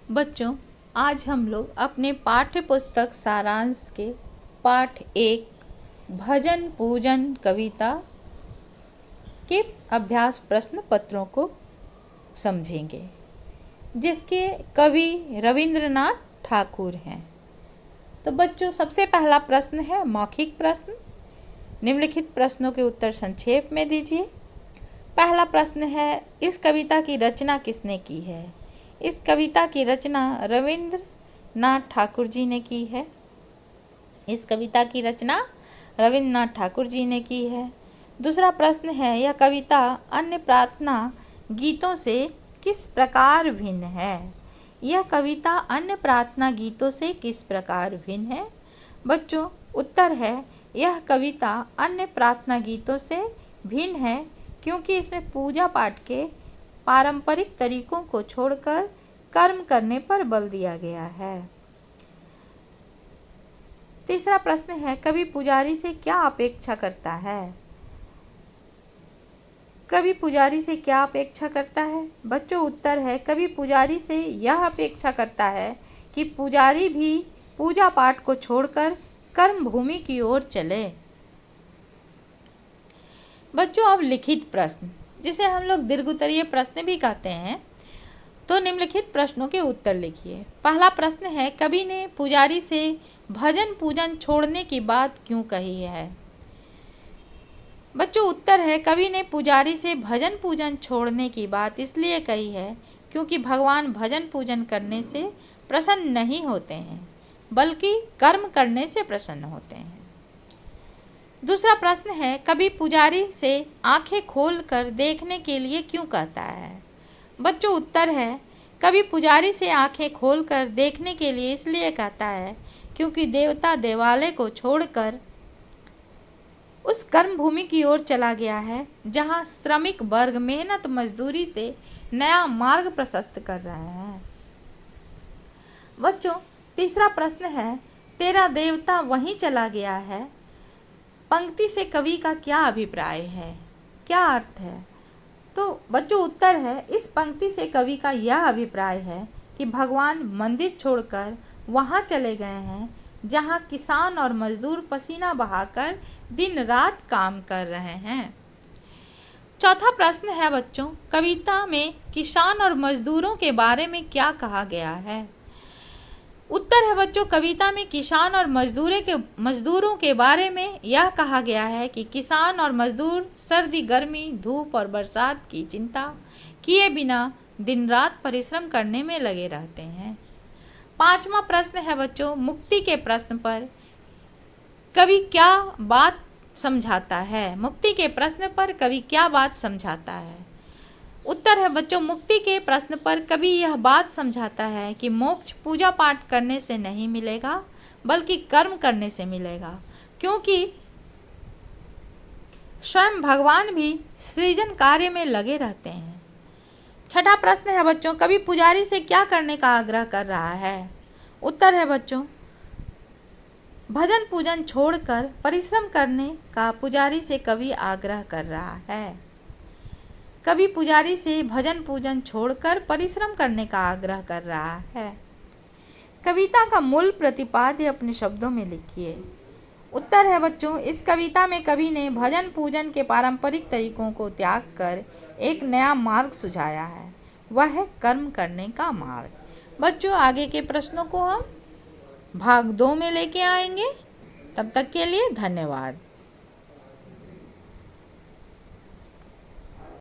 बच्चों, आज हम लोग अपने पाठ्य पुस्तक सारांश के पाठ 1 भजन पूजन कविता के अभ्यास प्रश्न पत्रों को समझेंगे, जिसके कवि रविंद्रनाथ ठाकुर हैं। तो बच्चों, सबसे पहला प्रश्न है मौखिक प्रश्न। निम्नलिखित प्रश्नों के उत्तर संक्षेप में दीजिए। पहला प्रश्न है, इस कविता की रचना किसने की है? इस कविता की रचना रविंद्रनाथ ठाकुर जी ने की है। इस कविता की रचना रविंद्रनाथ ठाकुर जी ने की है। दूसरा प्रश्न है, यह कविता अन्य प्रार्थना गीतों से किस प्रकार भिन्न है? यह कविता अन्य प्रार्थना गीतों से किस प्रकार भिन्न है? बच्चों, उत्तर है, यह कविता अन्य प्रार्थना गीतों से भिन्न है क्योंकि इसमें पूजा पाठ के पारंपरिक तरीकों को छोड़कर कर्म करने पर बल दिया गया है। तीसरा प्रश्न है, कवि पुजारी से क्या अपेक्षा करता है? कवि पुजारी से क्या अपेक्षा करता है? बच्चों, उत्तर है, कवि पुजारी से यह अपेक्षा करता है कि पुजारी भी पूजा पाठ को छोड़कर कर्म भूमि की ओर चले। बच्चों, अब लिखित प्रश्न, जिसे हम लोग दीर्घोत्तरीय प्रश्न भी कहते हैं, तो निम्नलिखित प्रश्नों के उत्तर लिखिए। पहला प्रश्न है, कवि ने पुजारी से भजन पूजन छोड़ने की बात क्यों कही है? बच्चों, उत्तर है, कवि ने पुजारी से भजन पूजन छोड़ने की बात इसलिए कही है क्योंकि भगवान भजन पूजन करने से प्रसन्न नहीं होते हैं, बल्कि कर्म करने से प्रसन्न होते हैं। दूसरा प्रश्न है, कवि पुजारी से आंखें खोलकर देखने के लिए क्यों कहता है? बच्चों, उत्तर है, कवि पुजारी से आंखें खोलकर देखने के लिए इसलिए कहता है क्योंकि देवता देवालय को छोड़कर उस कर्म भूमि की ओर चला गया है जहां श्रमिक वर्ग मेहनत मजदूरी से नया मार्ग प्रशस्त कर रहे हैं। बच्चों, तीसरा प्रश्न है, तेरा देवता वहीं चला गया है पंक्ति से कवि का क्या अभिप्राय है, क्या अर्थ है? तो बच्चों, उत्तर है, इस पंक्ति से कवि का यह अभिप्राय है कि भगवान मंदिर छोड़कर वहाँ चले गए हैं जहाँ किसान और मजदूर पसीना बहाकर दिन रात काम कर रहे हैं। चौथा प्रश्न है बच्चों, कविता में किसान और मजदूरों के बारे में क्या कहा गया है? उत्तर है बच्चों, कविता में किसान और मजदूरों के बारे में यह कहा गया है कि किसान और मजदूर सर्दी गर्मी धूप और बरसात की चिंता किए बिना दिन रात परिश्रम करने में लगे रहते हैं। पांचवा प्रश्न है बच्चों, मुक्ति के प्रश्न पर कवि क्या बात समझाता है? मुक्ति के प्रश्न पर कवि क्या बात समझाता है? उत्तर है बच्चों, मुक्ति के प्रश्न पर कवि यह बात समझाता है कि मोक्ष पूजा पाठ करने से नहीं मिलेगा, बल्कि कर्म करने से मिलेगा, क्योंकि स्वयं भगवान भी सृजन कार्य में लगे रहते हैं। छठा प्रश्न है बच्चों, कवि पुजारी से क्या करने का आग्रह कर रहा है? उत्तर है बच्चों, भजन पूजन छोड़कर परिश्रम करने का पुजारी से कवि आग्रह कर रहा है। कवि पुजारी से भजन पूजन छोड़कर परिश्रम करने का आग्रह कर रहा है। कविता का मूल प्रतिपाद्य अपने शब्दों में लिखिए। उत्तर है बच्चों, इस कविता में कवि ने भजन पूजन के पारंपरिक तरीकों को त्याग कर एक नया मार्ग सुझाया है, वह है कर्म करने का मार्ग। बच्चों, आगे के प्रश्नों को हम भाग 2 में लेके आएंगे। तब तक के लिए धन्यवाद।